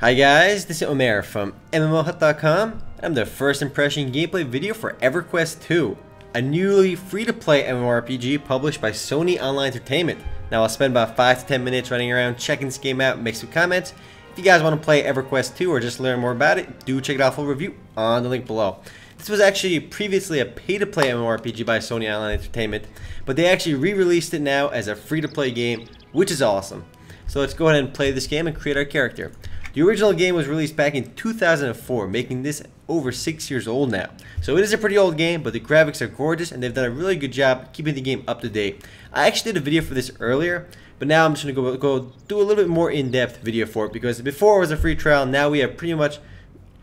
Hi guys, this is Omer from MMOHut.com. I'm the first impression gameplay video for Everquest 2, a newly free-to-play MMORPG published by Sony Online Entertainment. Now I'll spend about 5 to 10 minutes running around checking this game out, make some comments. If you guys want to play Everquest 2 or just learn more about it, do check it out full review on the link below. This was actually previously a pay-to-play MMORPG by Sony Online Entertainment, but they actually re-released it now as a free-to-play game, which is awesome. So let's go ahead and play this game and create our character. The original game was released back in 2004, making this over 6 years old now. So it is a pretty old game, but the graphics are gorgeous and they've done a really good job keeping the game up to date. I actually did a video for this earlier, but now I'm just going to go do a little bit more in-depth video for it, because before it was a free trial, now we have pretty much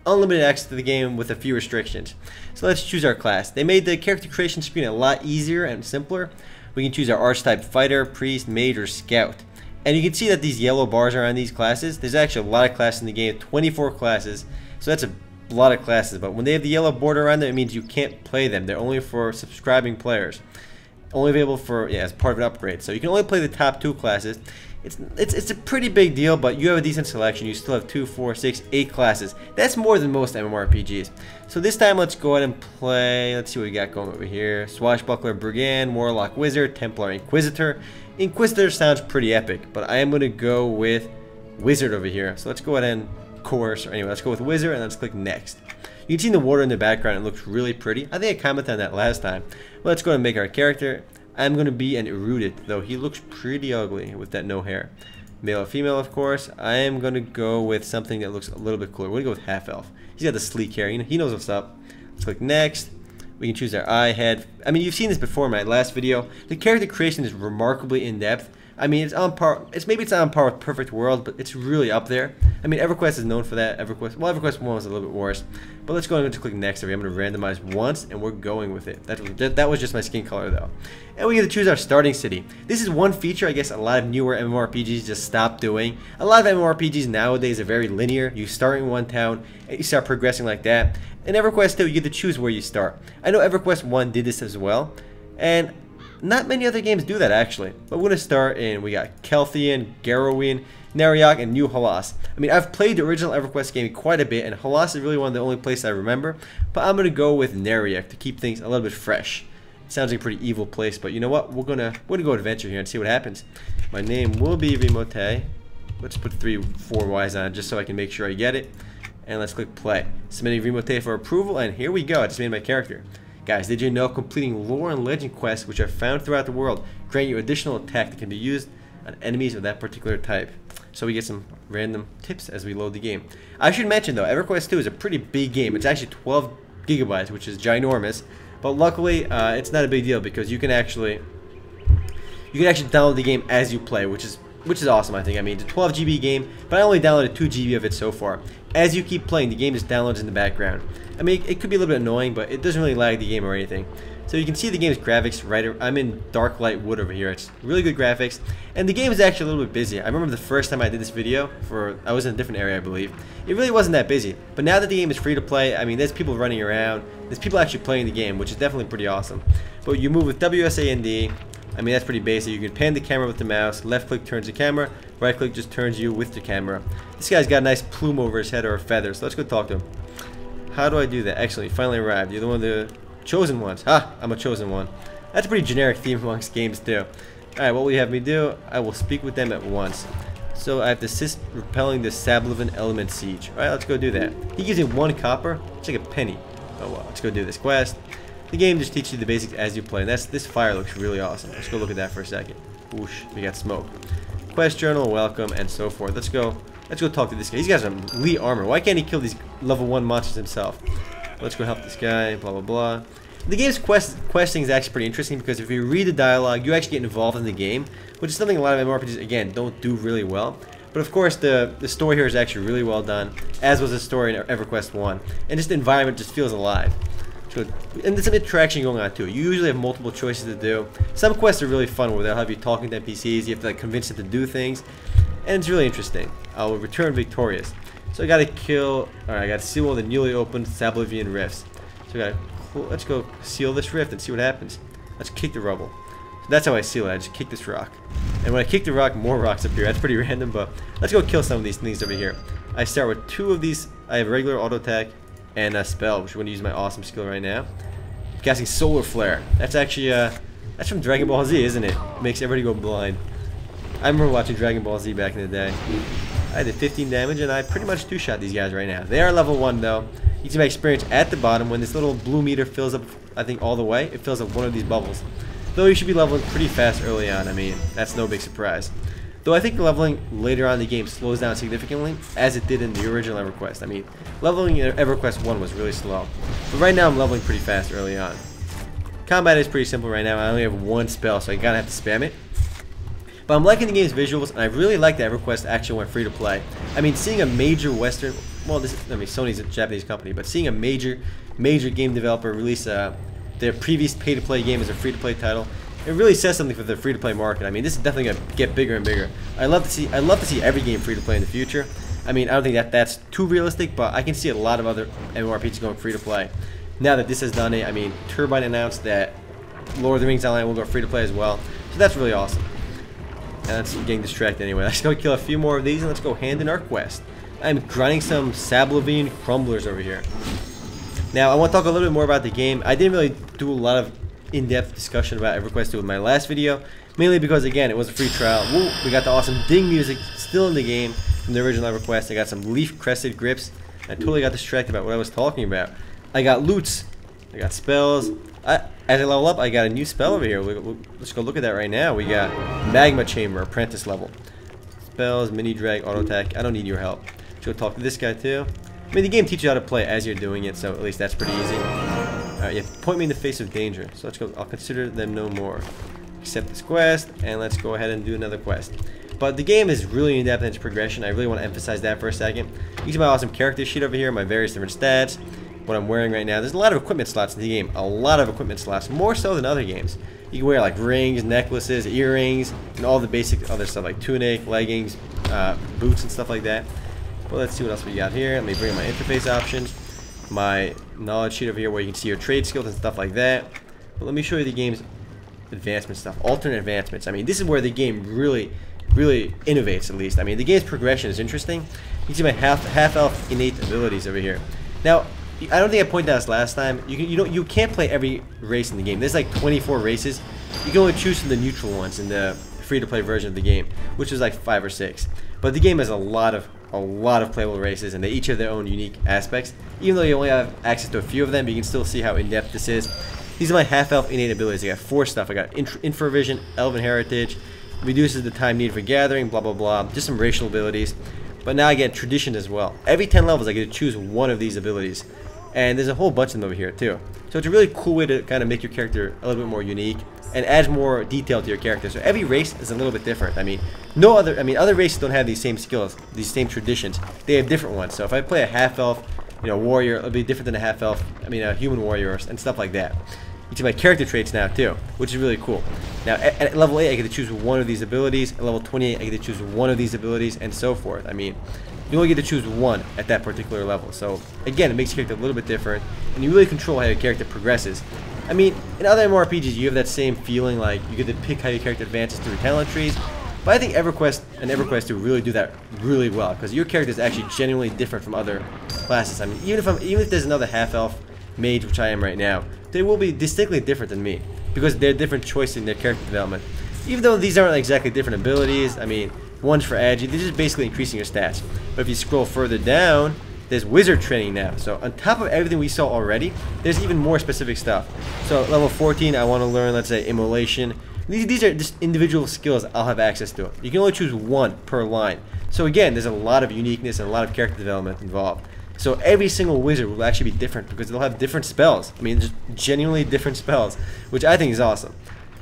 unlimited access to the game with a few restrictions. So let's choose our class. They made the character creation screen a lot easier and simpler. We can choose our archetype: fighter, priest, mage, or scout. And you can see that these yellow bars are on these classes. There's actually a lot of classes in the game, 24 classes. So that's a lot of classes. But when they have the yellow border around them, it means you can't play them. They're only for subscribing players. Only available for, as part of an upgrade. So you can only play the top 2 classes. It's a pretty big deal, but you have a decent selection. You still have 2, 4, 6, 8 classes. That's more than most MMORPGs. So this time let's go ahead and play. Let's see what we got going over here. Swashbuckler, Brigand, Warlock, Wizard, Templar, Inquisitor. Inquisitor sounds pretty epic, but I am going to go with Wizard over here. So let's go ahead and anyway, let's go with Wizard and let's click Next. You can see the water in the background. It looks really pretty. I think I commented on that last time. Well, let's go ahead and make our character. I'm going to be an erudite, though he looks pretty ugly with that no hair. Male or female, of course. I am going to go with something that looks a little bit cooler. We're going to go with half elf. He's got the sleek hair. He knows what's up. Let's click Next. We can choose our eye, head. I mean, you've seen this before in my last video. The character creation is remarkably in-depth. I mean, it's on par. Maybe it's not on par with Perfect World, but it's really up there. I mean, Everquest is known for that. Everquest 1 was a little bit worse. But let's go ahead and just click Next. I'm going to randomize once, and we're going with it. That was just my skin color, though. And we get to choose our starting city. This is one feature I guess a lot of newer MMORPGs just stopped doing. A lot of MMORPGs nowadays are very linear. You start in one town, and you start progressing like that. In Everquest 2, you get to choose where you start. I know Everquest 1 did this as well, and not many other games do that actually. But we're going to start in, we got Kelthian, Garrowin, Nariok, and New Halas. I mean, I've played the original Everquest game quite a bit, and Halas is really one of the only places I remember. But I'm going to go with Nariok to keep things a little bit fresh. Sounds like a pretty evil place, but you know what? We're gonna go adventure here and see what happens. My name will be Remote. Let's put 3, 4 Y's on it just so I can make sure I get it. And let's click play. Submitting Remote for approval, and here we go. I just made my character. Guys, did you know completing lore and legend quests, which are found throughout the world, grant you additional attack that can be used on enemies of that particular type? So we get some random tips as we load the game. I should mention though, Everquest 2 is a pretty big game. It's actually 12 gigabytes, which is ginormous. But luckily, it's not a big deal because you can actually download the game as you play, which is awesome. I think. I mean, it's a 12 GB game, but I only downloaded 2 GB of it so far. As you keep playing, the game just downloads in the background. I mean, it could be a little bit annoying, but it doesn't really lag the game or anything. So you can see the game's graphics right. I'm in dark light wood over here. It's really good graphics, and the game is actually a little bit busy. I remember the first time I did this video, I was in a different area, I believe. It really wasn't that busy, but now that the game is free to play, I mean, there's people running around. There's people actually playing the game, which is definitely pretty awesome. But you move with WSAND. I mean, that's pretty basic. You can pan the camera with the mouse. Left click turns the camera. Right click just turns you with the camera. This guy's got a nice plume over his head or a feather, so let's go talk to him. How do I do that? Excellent, you finally arrived. You're the one of the chosen ones. I'm a chosen one. That's a pretty generic theme amongst games too. Alright, what will you have me do? I will speak with them at once. So I have to assist repelling the Sablivin element siege. Alright, let's go do that. He gives me 1 copper. It's like a penny. Oh well, let's go do this quest. The game just teaches you the basics as you play. And this fire looks really awesome. Let's go look at that for a second. Whoosh, we got smoke. Quest journal, welcome, and so forth. Let's go talk to this guy. He's got some elite armor. Why can't he kill these level 1 monsters himself? Let's go help this guy, blah blah blah. The game's questing is actually pretty interesting because if you read the dialogue, you actually get involved in the game, which is something a lot of MMORPGs, again, don't do really well. But of course, the story here is actually really well done, as was the story in Everquest 1. And just the environment just feels alive. So, and there's some interaction going on too. You usually have multiple choices to do. Some quests are really fun where they'll have you talking to NPCs, you have to like convince them to do things. And it's really interesting. I will return victorious. So I gotta I gotta seal all the newly opened Sablivian rifts. So let's go seal this rift and see what happens. Let's kick the rubble. So that's how I seal it. I just kick this rock. And when I kick the rock, more rocks appear. That's pretty random, but let's go kill some of these things over here. I start with 2 of these. I have regular auto attack and a spell, which I'm going to use my awesome skill right now. Casting Solar Flare. That's actually that's from Dragon Ball Z, isn't it? Makes everybody go blind. I remember watching Dragon Ball Z back in the day. I did 15 damage and I pretty much 2-shot these guys right now. They are level 1 though. You see my experience at the bottom. When this little blue meter fills up, I think all the way, it fills up one of these bubbles. Though you should be leveling pretty fast early on. I mean, that's no big surprise. Though I think the leveling later on in the game slows down significantly, as it did in the original EverQuest. I mean, leveling in EverQuest 1 was really slow. But right now I'm leveling pretty fast early on. Combat is pretty simple right now. I only have 1 spell, so I gotta have to spam it. But I'm liking the game's visuals, and I really like that EverQuest actually went free to play. I mean, seeing a major Western, well, Sony's a Japanese company, but seeing a major game developer release their previous pay-to-play game as a free-to-play title, it really says something for the free-to-play market. I mean, this is definitely gonna get bigger and bigger. I love to see every game free-to-play in the future. I mean, I don't think that's too realistic, but I can see a lot of other MMORPGs going free-to-play. Now that this has done it, I mean, Turbine announced that Lord of the Rings Online will go free-to-play as well, so that's really awesome. And that's getting distracted anyway. Let's go kill a few more of these and let's go hand in our quest. I'm grinding some Sablovian Crumblers over here. Now, I want to talk a little bit more about the game. I didn't really do a lot of in-depth discussion about EverQuest 2 with my last video, mainly because, again, it was a free trial. Woo, we got the awesome ding music still in the game from the original EverQuest. I got some leaf-crested grips. I totally got distracted about what I was talking about. I got loots. I got spells. As I level up, I got a new spell over here. Let's go look at that right now. We got Magma Chamber, Apprentice level. Spells, Mini Drag, Auto Attack. I don't need your help. Let's go talk to this guy too. I mean, the game teaches you how to play as you're doing it, so at least that's pretty easy. Alright, yeah, point me in the face of danger. So let's go. I'll consider them no more. Accept this quest, and let's go ahead and do another quest. But the game is really in-depth in its progression. I really want to emphasize that for a second. You see my awesome character sheet over here, my various different stats. What I'm wearing right now. There's a lot of equipment slots in the game. A lot of equipment slots, more so than other games. You can wear like rings, necklaces, earrings, and all the basic other stuff like tunic, leggings, boots, and stuff like that. Well, let's see what else we got here. Let me bring up my interface options, my knowledge sheet over here where you can see your trade skills and stuff like that. But let me show you the game's advancement stuff, alternate advancements. I mean, this is where the game really innovates, at least. I mean, the game's progression is interesting. You can see my half-elf innate abilities over here. Now, I don't think I pointed out this last time. You can't play every race in the game. There's like 24 races. You can only choose from the neutral ones in the free-to-play version of the game, which is like 5 or 6. But the game has a lot of playable races, and they each have their own unique aspects. Even though you only have access to a few of them, you can still see how in-depth this is. These are my half-elf innate abilities. I got 4 stuff. I got infravision, elven heritage, reduces the time needed for gathering, blah blah blah. Just some racial abilities. But now I get tradition as well. Every 10 levels, I get to choose one of these abilities. And there's a whole bunch of them over here too. So it's a really cool way to kind of make your character a little bit more unique and adds more detail to your character. So every race is a little bit different. I mean, other races don't have these same skills, these same traditions. They have different ones. So if I play a half-elf, warrior, it'll be different than a half-elf, a human warrior and stuff like that. You see my character traits now too, which is really cool. Now at level 8, I get to choose one of these abilities. At level 28, I get to choose one of these abilities, and so forth. I mean, you only get to choose one at that particular level. So again, it makes your character a little bit different, and you really control how your character progresses. I mean, in other MMORPGs, you have that same feeling, like you get to pick how your character advances through talent trees. But I think EverQuest and EverQuest 2 really do that really well, because your character is actually genuinely different from other classes. I mean, even if there's another half-elf mage, which I am right now, they will be distinctly different than me, because they're different choices in their character development. Even though these aren't exactly different abilities, I mean, one's for agi, they're just basically increasing your stats. But if you scroll further down, there's wizard training now. So on top of everything we saw already, there's even more specific stuff. So level 14, I want to learn, let's say, immolation. These are just individual skills I'll have access to. You can only choose one per line. So again, there's a lot of uniqueness and a lot of character development involved. So every single wizard will actually be different, because they'll have different spells. I mean, just genuinely different spells, which I think is awesome.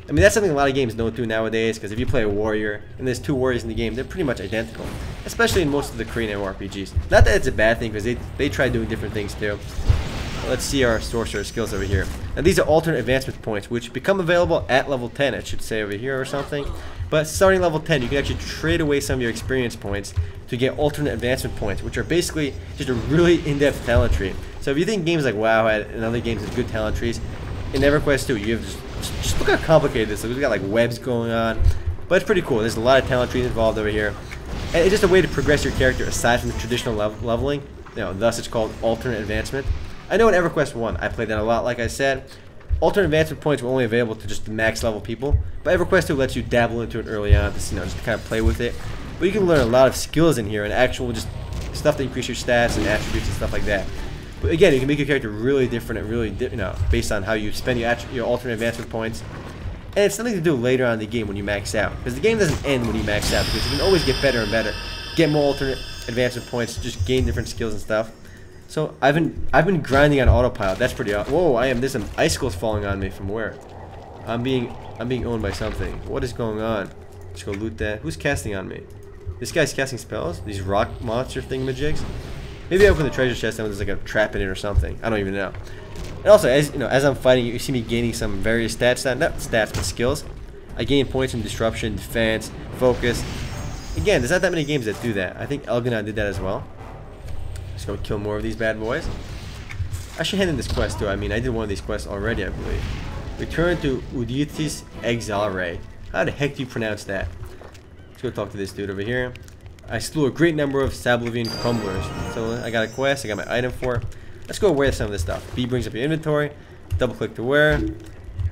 I mean, that's something a lot of games don't do nowadays, because if you play a warrior, and there's 2 warriors in the game, they're pretty much identical. Especially in most of the Korean MMORPGs. Not that it's a bad thing, because they try doing different things too. Let's see our sorcerer skills over here. Now these are alternate advancement points, which become available at level 10, it should say over here or something. But starting level 10, you can actually trade away some of your experience points to get alternate advancement points, which are basically just a really in-depth talent tree. So if you think games like WoW and other games have good talent trees, in EverQuest 2, you have just look how complicated this is. We've got like webs going on, but it's pretty cool. There's a lot of talent trees involved over here. And it's just a way to progress your character aside from the traditional leveling. You know, thus it's called alternate advancement. I know in EverQuest 1, I played that a lot, like I said. Alternate advancement points were only available to just the max level people, but EverQuest 2 lets you dabble into it early on, just, just to kind of play with it. But you can learn a lot of skills in here and actual just stuff that increase your stats and attributes and stuff like that. But again, you can make your character really different and really, based on how you spend your alternate advancement points. And it's something to do later on in the game when you max out, because the game doesn't end when you max out, because you can always get better and better, get more alternate advancement points, just gain different skills and stuff. So I've been grinding on autopilot. That's pretty awesome. Whoa, there's some icicles falling on me from where? I'm being owned by something. What is going on? Let's go loot that. Who's casting on me? This guy's casting spells? These rock monster thingamajigs? Maybe I open the treasure chest and there's like a trap in it or something. I don't even know. And also, as I'm fighting, you see me gaining some various stats, not stats, but skills. I gain points from disruption, defense, focus. Again, there's not that many games that do that. I think Elganon did that as well. Let's go kill more of these bad boys. I should hand in this quest too. I mean, I did one of these quests already, I believe. Return to Uditis Exalre. How the heck do you pronounce that? Let's go talk to this dude over here. I slew a great number of Sablivian crumblers. So I got a quest, I got my item for it. Let's go wear some of this stuff. B brings up your inventory. Double click to wear.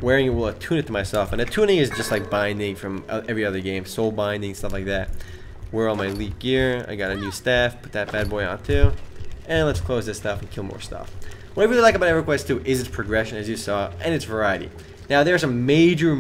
Wearing it will attune it to myself. And attuning is just like binding from every other game. Soul binding, stuff like that. Wear all my elite gear. I got a new staff. Put that bad boy on too. And let's close this stuff and kill more stuff. What I really like about EverQuest 2 is its progression, as you saw, and its variety. Now, there are some major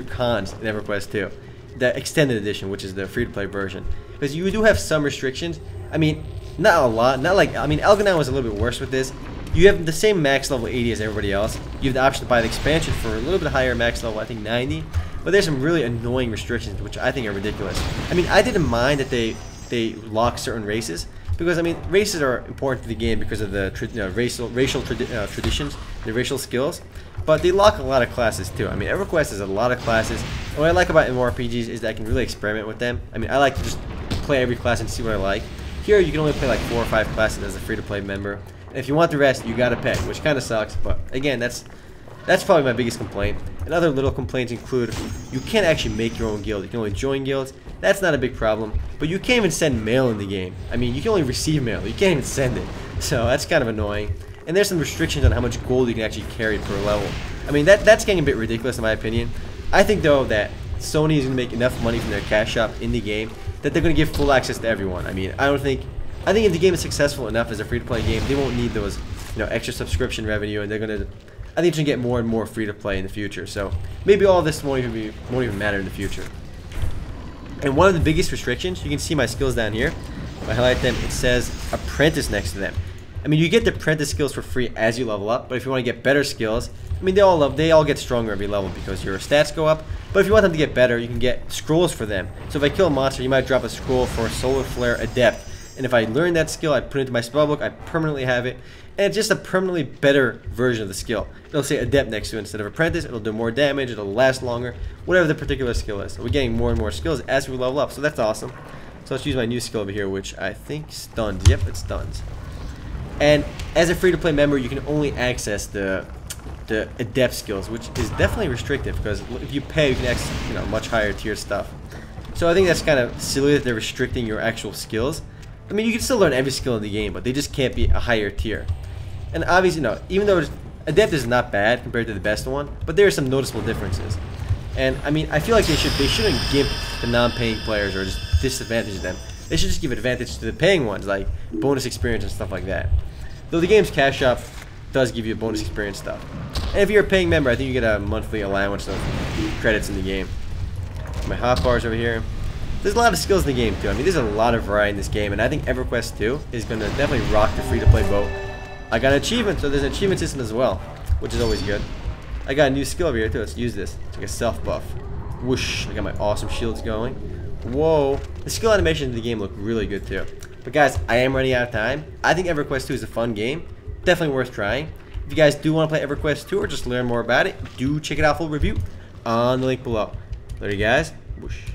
cons in EverQuest 2. The extended edition, which is the free-to-play version. Because you do have some restrictions. I mean, not a lot. Not like, I mean, Elganon was a little bit worse with this. You have the same max level 80 as everybody else. You have the option to buy the expansion for a little bit higher max level, I think 90. But there's some really annoying restrictions, which I think are ridiculous. I mean, I didn't mind that they lock certain races. Because, I mean, races are important to the game because of the racial traditions, the racial skills. But they lock a lot of classes too. I mean, EverQuest has a lot of classes. And what I like about MMORPGs is that I can really experiment with them. I mean, I like to just play every class and see what I like. Here, you can only play like 4 or 5 classes as a free-to-play member. And if you want the rest, you gotta pay, which kind of sucks. But again, that's probably my biggest complaint. And other little complaints include you can't actually make your own guild. You can only join guilds. That's not a big problem. But you can't even send mail in the game. I mean, you can only receive mail. You can't even send it. So that's kind of annoying. And there's some restrictions on how much gold you can actually carry per level. I mean, that's getting a bit ridiculous in my opinion. I think though that Sony is going to make enough money from their cash shop in the game that they're going to give full access to everyone. I mean, I think if the game is successful enough as a free-to-play game, they won't need those, extra subscription revenue, and they're going to, I think, get more and more free-to-play in the future. So maybe all of this won't even matter in the future. And one of the biggest restrictions, you can see my skills down here. If I highlight them, it says apprentice next to them. I mean, you get the apprentice skills for free as you level up, but if you want to get better skills, I mean, they all get stronger every level because your stats go up. But if you want them to get better, you can get scrolls for them. So if I kill a monster, you might drop a scroll for Solar Flare Adept. And if I learn that skill, I put it into my spellbook, I permanently have it. And it's just a permanently better version of the skill. It'll say Adept next to it instead of Apprentice. It'll do more damage, it'll last longer, whatever the particular skill is. So we're getting more and more skills as we level up, so that's awesome. So let's use my new skill over here, which I think stuns. Yep, it stuns. And as a free-to-play member, you can only access the Adept skills, which is definitely restrictive because if you pay, you can access much higher tier stuff. So I think that's kind of silly that they're restricting your actual skills. I mean, you can still learn every skill in the game, but they just can't be a higher tier. And obviously, even though Adept is not bad compared to the best one, but there are some noticeable differences. And I mean, I feel like they shouldn't give the non-paying players or just disadvantage them. They should just give advantage to the paying ones, like bonus experience and stuff like that. Though the game's cash shop does give you bonus experience stuff. And if you're a paying member, I think you get a monthly allowance of credits in the game. My hotbars over here. There's a lot of skills in the game too. I mean, there's a lot of variety in this game, and I think EverQuest 2 is going to definitely rock the free-to-play boat. I got an achievement, so there's an achievement system as well, which is always good. I got a new skill over here too. Let's use this. It's like a self-buff. Whoosh! I got my awesome shields going. Whoa! The skill animations in the game look really good too. But guys, I am running out of time. I think EverQuest 2 is a fun game. Definitely worth trying. If you guys do want to play EverQuest 2 or just learn more about it, do check it out full review on the link below. Later, guys. Whoosh.